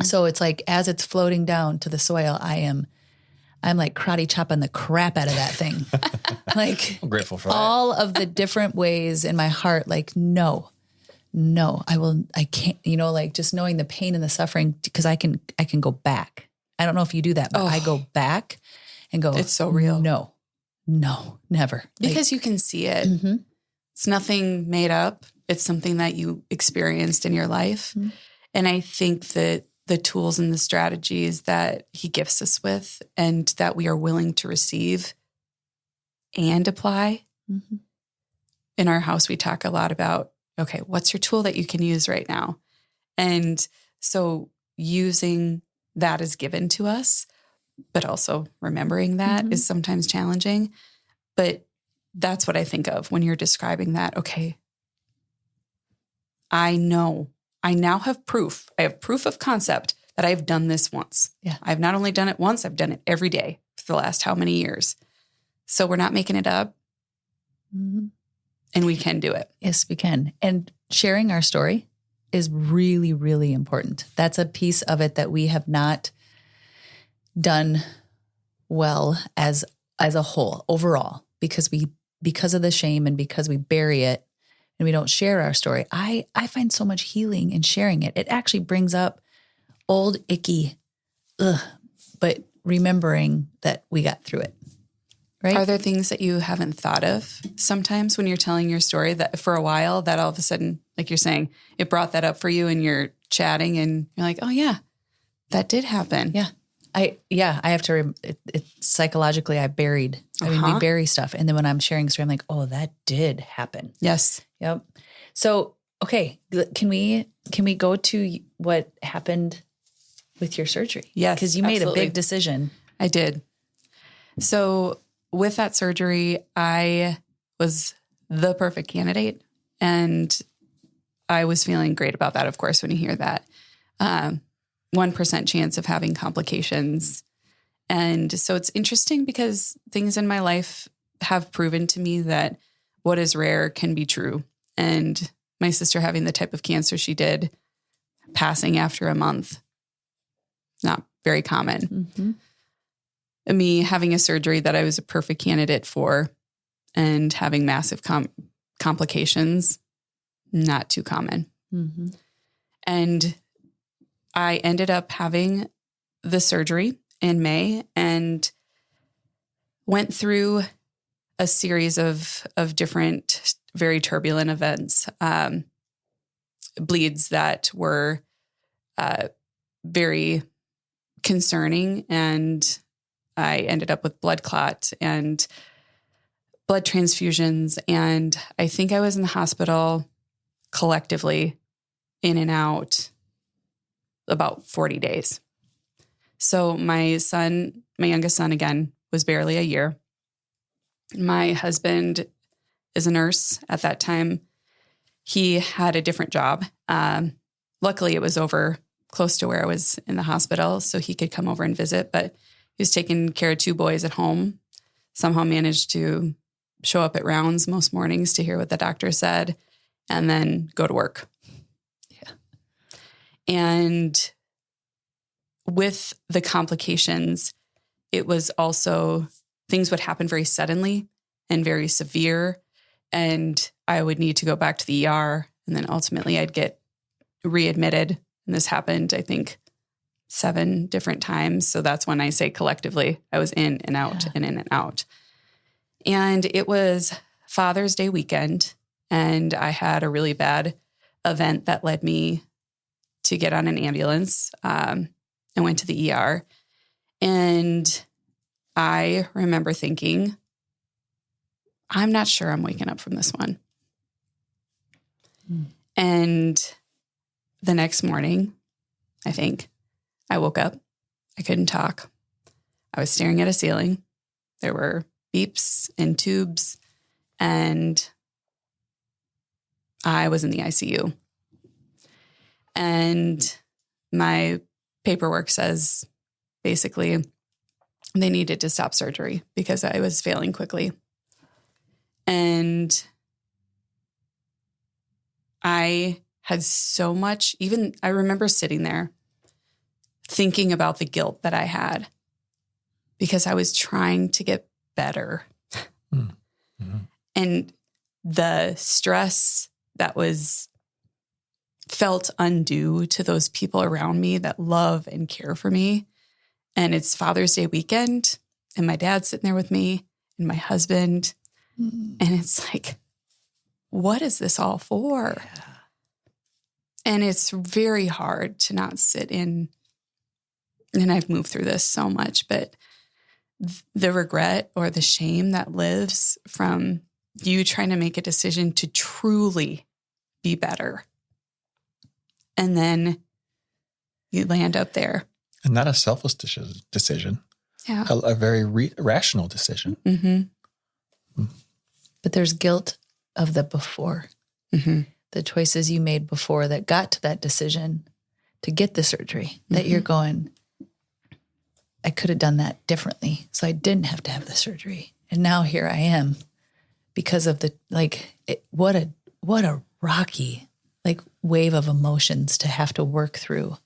Speaker 2: So it's like, as it's floating down to the soil, I'm like karate chopping the crap out of that thing. Like,
Speaker 3: I'm grateful for
Speaker 2: all of the different ways in my heart, like, no, I can't, like just knowing the pain and the suffering, because I can go back. I don't know if you do that, but I go back and go,
Speaker 4: it's so real.
Speaker 2: No, never.
Speaker 4: Because you can see it.
Speaker 2: Mm-hmm.
Speaker 4: It's nothing made up. It's something that you experienced in your life. Mm-hmm. And I think that the tools and the strategies that he gifts us with and that we are willing to receive and apply. Mm-hmm. In our house, we talk a lot about, okay, what's your tool that you can use right now? And so using that is given to us, but also remembering that is sometimes challenging. But that's what I think of when you're describing that. Okay, I know. I now have proof. I have proof of concept that I've done this once.
Speaker 2: Yeah.
Speaker 4: I've not only done it once, I've done it every day for the last how many years. So we're not making it up. Mm-hmm. And we can do it.
Speaker 2: Yes, we can. And sharing our story is really, really important. That's a piece of it that we have not done well as a whole overall, because of the shame and because we bury it and we don't share our story. I find so much healing in sharing it. It actually brings up old icky, but remembering that we got through it. Right?
Speaker 4: Are there things that you haven't thought of sometimes when you're telling your story that for a while that all of a sudden, like you're saying, it brought that up for you and you're chatting and you're like, oh yeah, that did happen.
Speaker 2: Yeah. I have to, psychologically I buried, we bury stuff. And then when I'm sharing a story, I'm like, oh, that did happen.
Speaker 4: Yes.
Speaker 2: Yep. So, okay. Can we go to what happened with your surgery?
Speaker 4: Yes.
Speaker 2: Because you made a big decision.
Speaker 4: I did. So with that surgery, I was the perfect candidate, and I was feeling great about that. Of course, when you hear that, 1% chance of having complications. And so it's interesting because things in my life have proven to me that what is rare can be true. And my sister having the type of cancer she did, passing after a month, not very common. Mm-hmm. Me having a surgery that I was a perfect candidate for and having massive complications, not too common. Mm-hmm. And I ended up having the surgery in May and went through a series of different, very turbulent events, bleeds that were very concerning, and I ended up with blood clot and blood transfusions. And I think I was in the hospital collectively in and out about 40 days. So my youngest son, again, was barely a year. My husband is a nurse at that time. He had a different job. Luckily, it was over close to where I was in the hospital, so he could come over and visit, but he was taking care of 2 boys at home, somehow managed to show up at rounds most mornings to hear what the doctor said, and then go to work. Yeah. And with the complications, it was also, things would happen very suddenly and very severe. And I would need to go back to the ER And then ultimately I'd get readmitted. And this happened, I think, 7 different times. So that's when I say collectively, I was in and out and in and out. And it was Father's Day weekend. And I had a really bad event that led me to get on an ambulance. I went to the ER. And I remember thinking, I'm not sure I'm waking up from this one. And the next morning, I think, I woke up. I couldn't talk. I was staring at a ceiling. There were beeps and tubes, and I was in the ICU. And my paperwork says basically they needed to stop surgery because I was failing quickly. And I had so much, even I remember sitting there thinking about the guilt that I had because I was trying to get better. Mm-hmm. And the stress that was felt undue to those people around me that love and care for me. And it's Father's Day weekend, and my dad's sitting there with me and my husband. And it's like, what is this all for? Yeah. And it's very hard to not sit in, and I've moved through this so much, but the regret or the shame that lives from you trying to make a decision to truly be better. And then you land up there.
Speaker 3: And not a selfless decision. Yeah. A very rational decision.
Speaker 2: Mm-hmm. But there's guilt of the before. Mm-hmm. The choices you made before that got to that decision to get the surgery, that you're going, I could have done that differently. So I didn't have to have the surgery. And now here I am because of the, what a rocky, wave of emotions to have to work through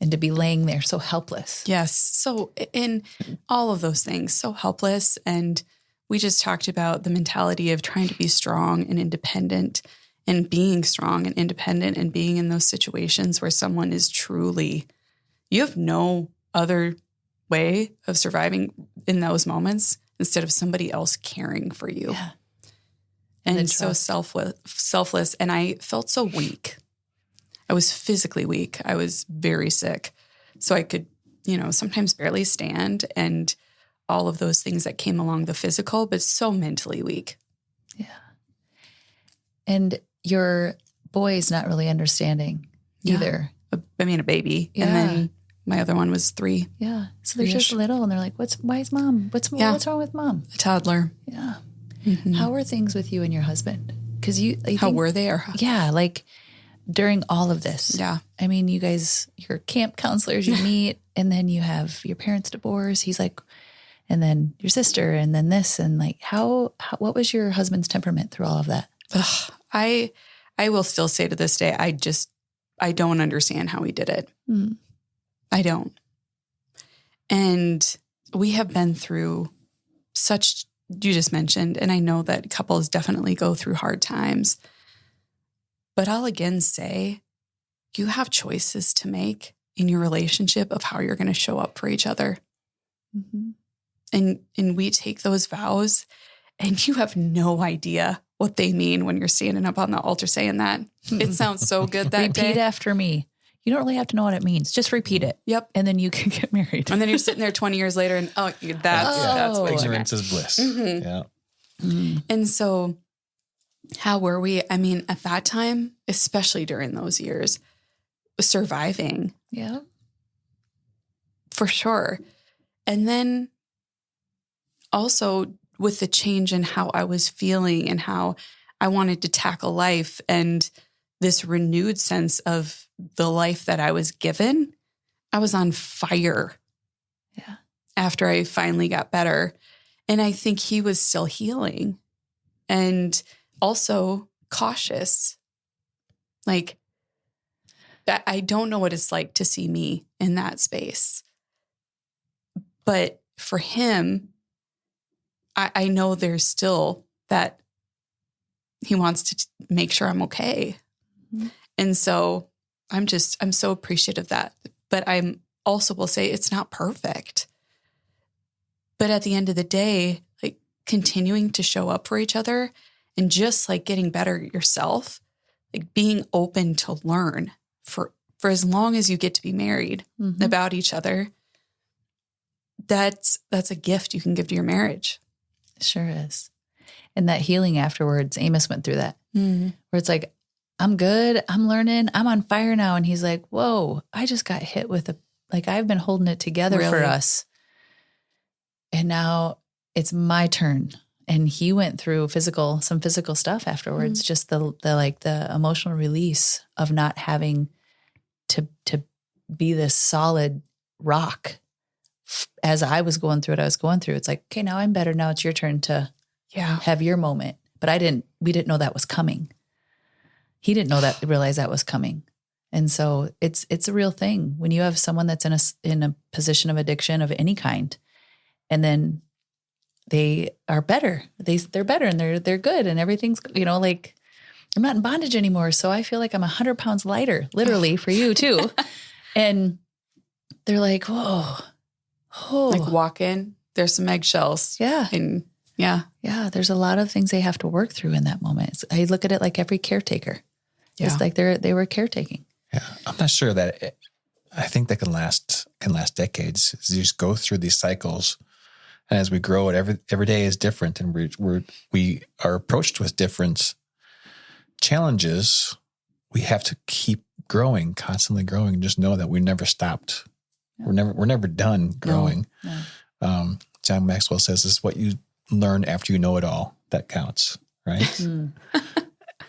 Speaker 2: and to be laying there so helpless.
Speaker 4: Yes. So in all of those things, so helpless. And we just talked about the mentality of trying to be strong and independent and being strong and independent and being in those situations where someone is truly, you have no other way of surviving in those moments instead of somebody else caring for you. Yeah. And so selfless. And I felt so weak. I was physically weak. I was very sick. So I could, sometimes barely stand and all of those things that came along the physical, but so mentally weak.
Speaker 2: Yeah. And your boy's not really understanding either.
Speaker 4: A baby. Yeah. And then my other one was 3.
Speaker 2: Yeah. So they're just little and they're like, why is mom? What's wrong with mom?
Speaker 4: A toddler.
Speaker 2: Yeah. Mm-hmm. How were things with you and your husband? Because
Speaker 4: how were they?
Speaker 2: During all of this.
Speaker 4: Yeah.
Speaker 2: I mean, you guys, you're camp counselors, you meet, and then you have your parents' divorce. He's like, and then your sister, and then this, and what was your husband's temperament through all of that?
Speaker 4: I will still say to this day, I don't understand how he did it. Mm. I don't. And we have been through such, you just mentioned, and I know that couples definitely go through hard times. But I'll again say, you have choices to make in your relationship of how you're going to show up for each other. Mm-hmm. And we take those vows, and you have no idea what they mean when you're standing up on the altar saying that. It sounds so good that day.
Speaker 2: Repeat after me. You don't really have to know what it means. Just repeat it.
Speaker 4: Yep.
Speaker 2: And then you can get married.
Speaker 4: And then you're sitting there 20 years later and, that's what
Speaker 3: ignorance is bliss.
Speaker 4: Mm-hmm.
Speaker 3: Yeah.
Speaker 4: Mm-hmm. And so how were we? I mean, at that time, especially during those years, surviving.
Speaker 2: Yeah.
Speaker 4: For sure. And then also with the change in how I was feeling and how I wanted to tackle life and this renewed sense of the life that I was given, I was on fire.
Speaker 2: Yeah.
Speaker 4: After I finally got better. And I think he was still healing and also cautious. I don't know what it's like to see me in that space. But for him, I know there's still that he wants to make sure I'm okay. And so I'm so appreciative of that. But I'm also will say it's not perfect. But at the end of the day, like continuing to show up for each other and just like getting better yourself, like being open to learn for as long as you get to be married about each other, that's a gift you can give to your marriage.
Speaker 2: Sure is. And that healing afterwards, Amos went through that, where it's like, I'm good, I'm learning, I'm on fire now. And he's like, whoa, I just got hit with I've been holding it together for us. And now it's my turn. And he went through some physical stuff afterwards, just the emotional release of not having to be this solid rock. As I was going through what I was going through, it's like, okay, now I'm better. Now it's your turn to have your moment. But we didn't know that was coming. He didn't realize that was coming. And so it's a real thing when you have someone that's in a position of addiction of any kind, and then they are better. They're better and they're good and everything's, like I'm not in bondage anymore. So I feel like I'm 100 pounds lighter, literally for you too. And they're like, whoa.
Speaker 4: Like walk in, there's some eggshells.
Speaker 2: Yeah.
Speaker 4: And
Speaker 2: there's a lot of things they have to work through in that moment. I look at it like every caretaker.
Speaker 4: Yeah.
Speaker 2: It's like they were caretaking.
Speaker 3: Yeah. I'm not sure that I think that can last decades. You just go through these cycles. And as we grow it, every day is different. And we are approached with different challenges. We have to keep growing, constantly growing, and just know that we never stopped. Yeah. We're never done growing. No. John Maxwell says, "This is what you learn after you know it all that counts." Right.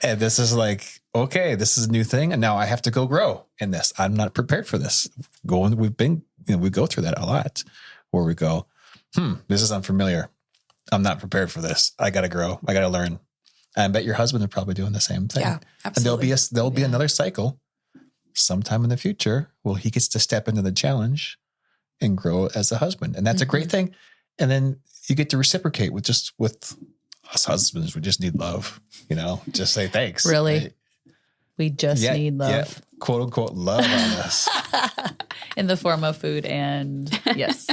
Speaker 3: And this is like, okay, this is a new thing, and now I have to go grow in this. I'm not prepared for this. We go through that a lot, where we go, this is unfamiliar. I'm not prepared for this. I got to grow. I got to learn. I bet your husband is probably doing the same thing.
Speaker 4: Yeah, absolutely.
Speaker 3: And there'll be another cycle sometime in the future where he gets to step into the challenge and grow as a husband. And that's a great thing. And then you get to reciprocate with us husbands. We just need love, just say thanks.
Speaker 2: Really?
Speaker 3: Right? We
Speaker 2: just need love. Yeah,
Speaker 3: quote unquote love on us.
Speaker 2: In the form of food and yes.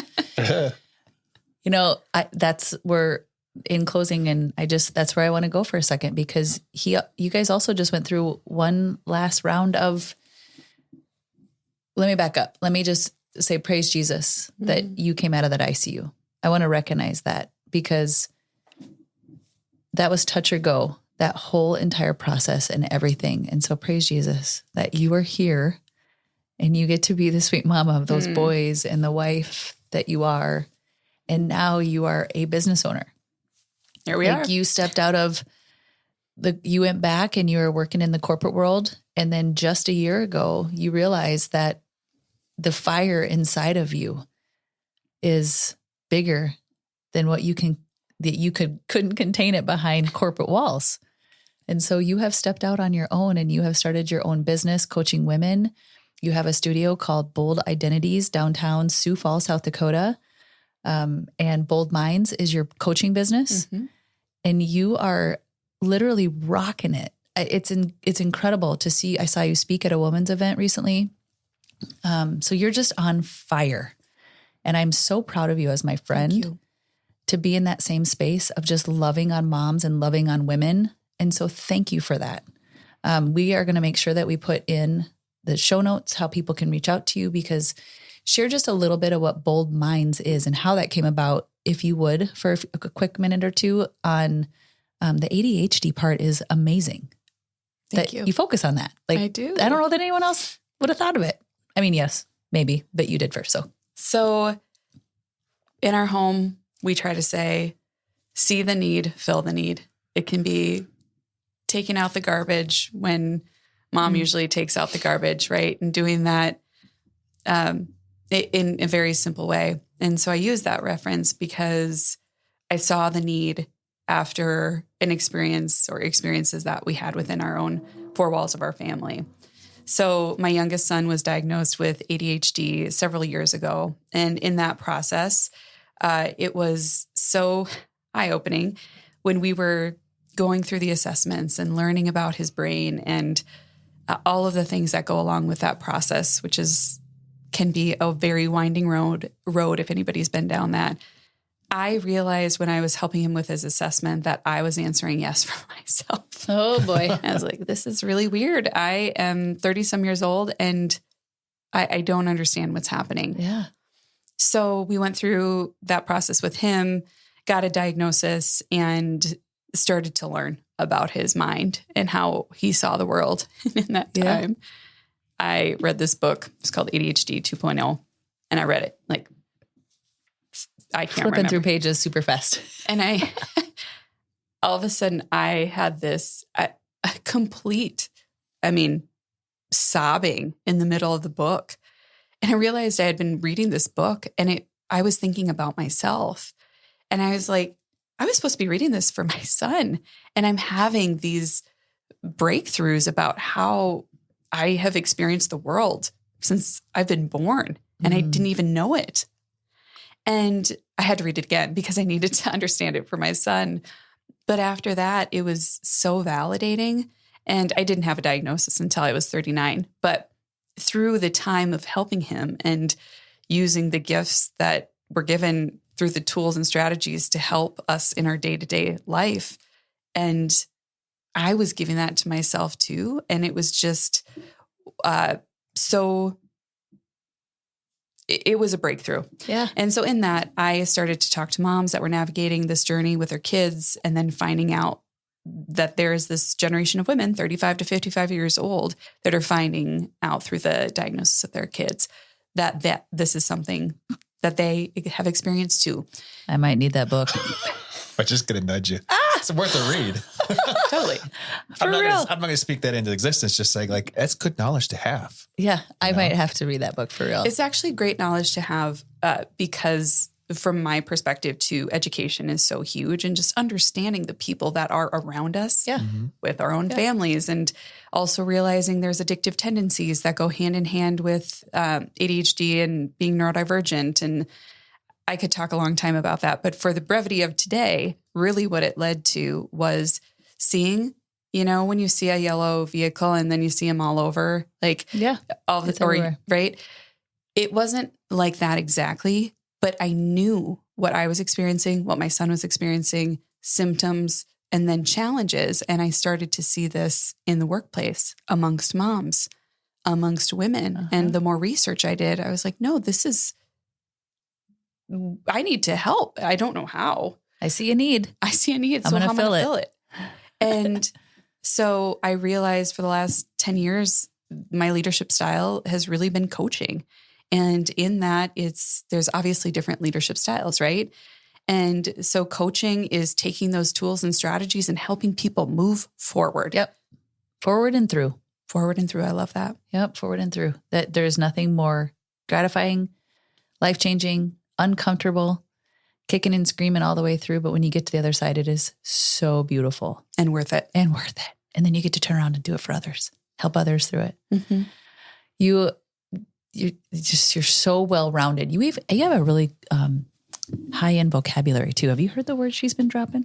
Speaker 2: We're in closing, and that's where I want to go for a second, because you guys also just went through one last round of, let me back up. Let me just say, praise Jesus that you came out of that ICU. I want to recognize that, because that was touch or go, that whole entire process and everything. And so praise Jesus that you are here and you get to be the sweet mama of those boys and the wife that you are. And now you are a business owner.
Speaker 4: Here we are.
Speaker 2: You stepped out of you went back and you were working in the corporate world. And then just a year ago, you realized that the fire inside of you is bigger than what couldn't contain it behind corporate walls. And so you have stepped out on your own and you have started your own business coaching women. You have a studio called Bold Identities downtown Sioux Falls, South Dakota. And Bold Minds is your coaching business. And you are literally rocking it. It's incredible to see. I saw you speak at a women's event recently. So you're just on fire. And I'm so proud of you as my friend to be in that same space of just loving on moms and loving on women. And so thank you for that. We are going to make sure that we put in the show notes how people can reach out to you, because share just a little bit of what Bold Minds is and how that came about, if you would, for a quick minute or two on the ADHD part is amazing.
Speaker 4: Thank you.
Speaker 2: You focus on that.
Speaker 4: I do.
Speaker 2: I don't know that anyone else would have thought of it. I mean, yes, maybe, but you did first.
Speaker 4: So in our home, we try to say, see the need, fill the need. It can be taking out the garbage when mom usually takes out the garbage, right? And doing that in a very simple way. And so I use that reference because I saw the need after an experience or experiences that we had within our own four walls of our family. So my youngest son was diagnosed with ADHD several years ago. And in that process, it was so eye-opening when we were going through the assessments and learning about his brain and all of the things that go along with that process, which can be a very winding road if anybody's been down that. I realized when I was helping him with his assessment that I was answering yes for myself.
Speaker 2: Oh boy.
Speaker 4: I was like, this is really weird. I am 30 some years old and I don't understand what's happening.
Speaker 2: Yeah.
Speaker 4: So we went through that process with him, got a diagnosis, and started to learn about his mind and how he saw the world in that time. I read this book. It's called ADHD 2.0. And I read it like, I can't
Speaker 2: Flipping
Speaker 4: remember.
Speaker 2: through pages super fast.
Speaker 4: And all of a sudden I had this a complete, sobbing in the middle of the book. And I realized I had been reading this book and I was thinking about myself. And I was like, I was supposed to be reading this for my son. And I'm having these breakthroughs about how I have experienced the world since I've been born. And I didn't even know it. And I had to read it again because I needed to understand it for my son. But after that, it was so validating. And I didn't have a diagnosis until I was 39. But through the time of helping him and using the gifts that were given through the tools and strategies to help us in our day-to-day life. And I was giving that to myself too. And it was just it was a breakthrough.
Speaker 2: Yeah.
Speaker 4: And so in that, I started to talk to moms that were navigating this journey with their kids and then finding out that there's this generation of women, 35 to 55 years old, that are finding out through the diagnosis of their kids that this is something that they have experienced too.
Speaker 2: I might need that book.
Speaker 3: I'm just going to nudge you. It's worth a read.
Speaker 4: Totally.
Speaker 2: For real.
Speaker 3: I'm not going to speak that into existence. Just saying like, that's good knowledge to have.
Speaker 2: Yeah. I might have to read that book for real.
Speaker 4: It's actually great knowledge to have because from my perspective too, education is so huge and just understanding the people that are around us with our own families and also realizing there's addictive tendencies that go hand in hand with ADHD and being neurodivergent. And I could talk a long time about that, but for the brevity of today, really what it led to was seeing, when you see a yellow vehicle and then you see them all over, like all the story, right? It wasn't like that exactly, but I knew what I was experiencing, what my son was experiencing, symptoms, and then challenges. And I started to see this in the workplace amongst moms, amongst women. And the more research I did, I was like, no, I need to help. I don't know how.
Speaker 2: I see a need.
Speaker 4: So I'm going to fill it. And so I realized for the last 10 years, my leadership style has really been coaching. And in that there's obviously different leadership styles, right? And so coaching is taking those tools and strategies and helping people move forward.
Speaker 2: Yep. Forward and through.
Speaker 4: Forward and through. I love that.
Speaker 2: Yep. Forward and through. That there's nothing more gratifying, life-changing, uncomfortable, kicking and screaming all the way through. But when you get to the other side, it is so beautiful.
Speaker 4: And worth it.
Speaker 2: And then you get to turn around and do it for others, help others through it.
Speaker 4: Mm-hmm.
Speaker 2: You're so well-rounded. You have a really high-end vocabulary too. Have you heard the word she's been dropping?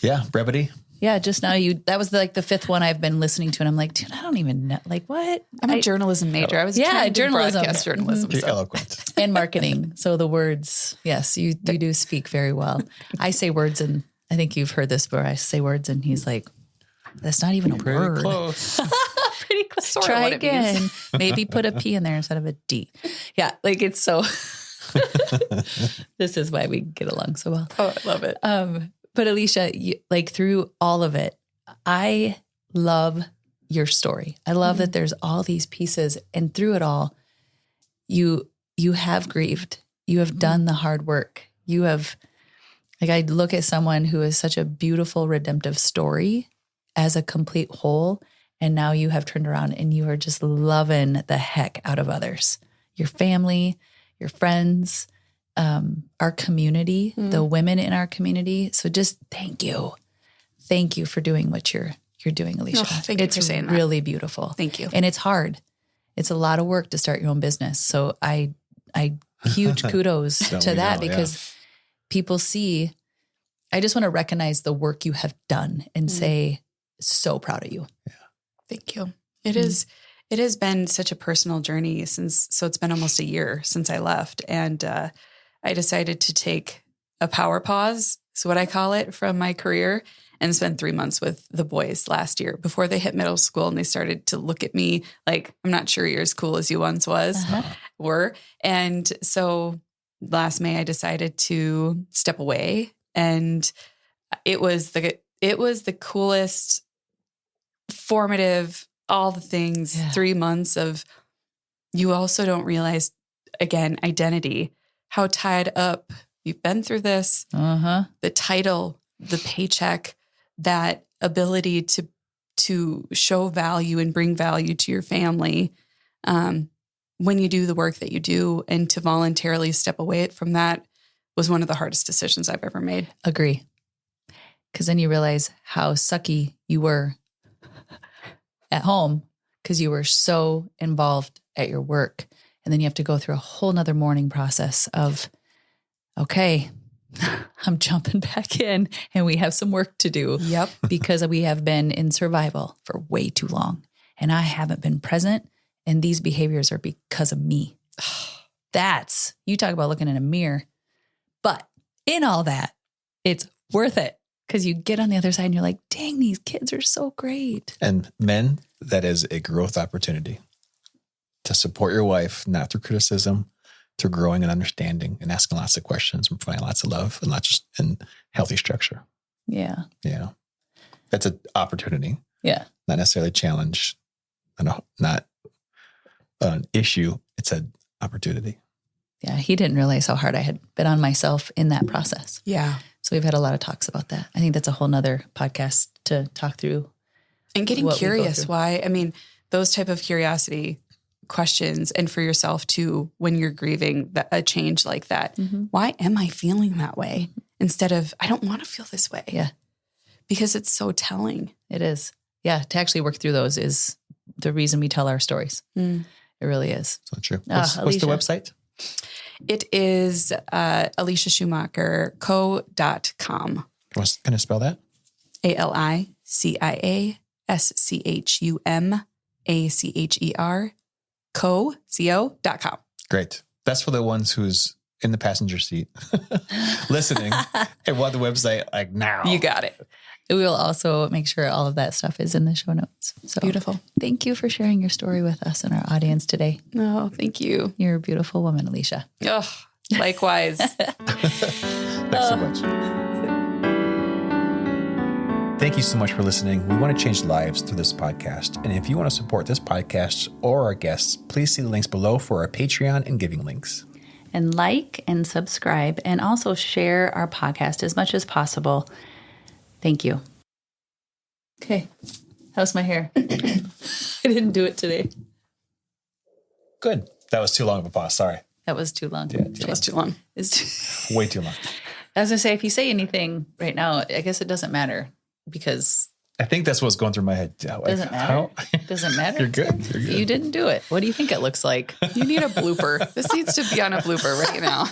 Speaker 3: Yeah. Brevity.
Speaker 2: Yeah. Just now that was like the fifth one I've been listening to. And I'm like, dude, I don't even know. Like what?
Speaker 4: I'm a journalism major. I was trying to
Speaker 2: journalism.
Speaker 4: broadcast journalism.
Speaker 3: You're
Speaker 4: So.
Speaker 3: eloquent.
Speaker 2: And marketing. So the words, yes, you do speak very well. I say words and I think you've heard this where I say words and he's like, that's not even a
Speaker 3: Pretty
Speaker 2: word.
Speaker 3: close.
Speaker 2: Pretty close.
Speaker 4: Sort of
Speaker 2: Try
Speaker 4: what it
Speaker 2: again.
Speaker 4: means.
Speaker 2: Maybe put a P in there instead of a D. Yeah. Like it's so, this is why we get along so well.
Speaker 4: Oh, I love it.
Speaker 2: But Alicia, through all of it, I love your story. I love that there's all these pieces and through it all, you have grieved. You have done the hard work. You have, I look at someone who is such a beautiful, redemptive story as a complete whole. And now you have turned around and you are just loving the heck out of others, your family, your friends, our community, the women in our community. So just thank you. Thank you for doing what you're doing, Alicia.
Speaker 4: Thank you for saying that.
Speaker 2: It's really beautiful.
Speaker 4: Thank you.
Speaker 2: And it's hard. It's a lot of work to start your own business. So I huge kudos to that because people see, I just want to recognize the work you have done and say, so proud of you.
Speaker 4: Thank you. It is. It has been such a personal journey so it's been almost a year since I left. And I decided to take a power pause, is what I call it, from my career and spend 3 months with the boys last year before they hit middle school. And they started to look at me like, I'm not sure you're as cool as you once were. And so last May, I decided to step away, and it was the coolest, formative, all the things, 3 months of, you also don't realize, again, identity, how tied up you've been through this, the title, the paycheck, that ability to show value and bring value to your family when you do the work that you do, and to voluntarily step away from that was one of the hardest decisions I've ever made.
Speaker 2: Agree. Because then you realize how sucky you were at home because you were so involved at your work. And then you have to go through a whole nother mourning process of, okay, I'm jumping back in and we have some work to do.
Speaker 4: Yep.
Speaker 2: Because we have been in survival for way too long. And I haven't been present. And these behaviors are because of me. That's, you talk about looking in a mirror. But in all that, it's worth it. Because you get on the other side and you're like, dang, these kids are so great.
Speaker 3: And men, that is a growth opportunity to support your wife, not through criticism, through growing and understanding and asking lots of questions and providing lots of love and healthy structure.
Speaker 2: Yeah.
Speaker 3: Yeah. That's an opportunity.
Speaker 2: Yeah.
Speaker 3: Not necessarily a challenge, not an issue. It's an opportunity.
Speaker 2: Yeah. He didn't realize how hard I had been on myself in that process.
Speaker 4: Yeah.
Speaker 2: So we've had a lot of talks about that. I think that's a whole nother podcast to talk through.
Speaker 4: And getting curious why, I mean, those type of curiosity questions, and for yourself too, when you're grieving a change like that, why am I feeling that way? Instead of, I don't want to feel this way.
Speaker 2: Yeah.
Speaker 4: Because it's so telling.
Speaker 2: It is. Yeah. To actually work through those is the reason we tell our stories. It really is.
Speaker 3: So true. What's the website?
Speaker 4: It is Alicia Schumacher co.com.
Speaker 3: Can I spell that?
Speaker 4: ALICIASCHUMACHER co.com.
Speaker 3: Great. That's for the ones who's in the passenger seat listening and want the website like now.
Speaker 4: You got it.
Speaker 2: We will also make sure all of that stuff is in the show notes. So
Speaker 4: beautiful.
Speaker 2: Thank you for sharing your story with us and our audience today.
Speaker 4: Oh, thank you.
Speaker 2: You're a beautiful woman, Alicia.
Speaker 4: Oh, likewise.
Speaker 3: Thanks so much. Thank you so much for listening. We want to change lives through this podcast. And if you want to support this podcast or our guests, please see the links below for our Patreon and giving links.
Speaker 2: And like and subscribe, and also share our podcast as much as possible. Thank you. Okay. How's my hair? I didn't do it today.
Speaker 3: Good. That was too long of a pause. Sorry.
Speaker 2: That was too long.
Speaker 3: Yeah,
Speaker 4: That was too long.
Speaker 3: Way too long.
Speaker 2: I was going to say, if you say anything right now, I guess it doesn't matter because...
Speaker 3: I think that's what's going through my head.
Speaker 2: Doesn't matter. Doesn't matter.
Speaker 3: You're good. You're good.
Speaker 2: You didn't do it. What do you think it looks like?
Speaker 4: You need a blooper. This needs to be on a blooper right now.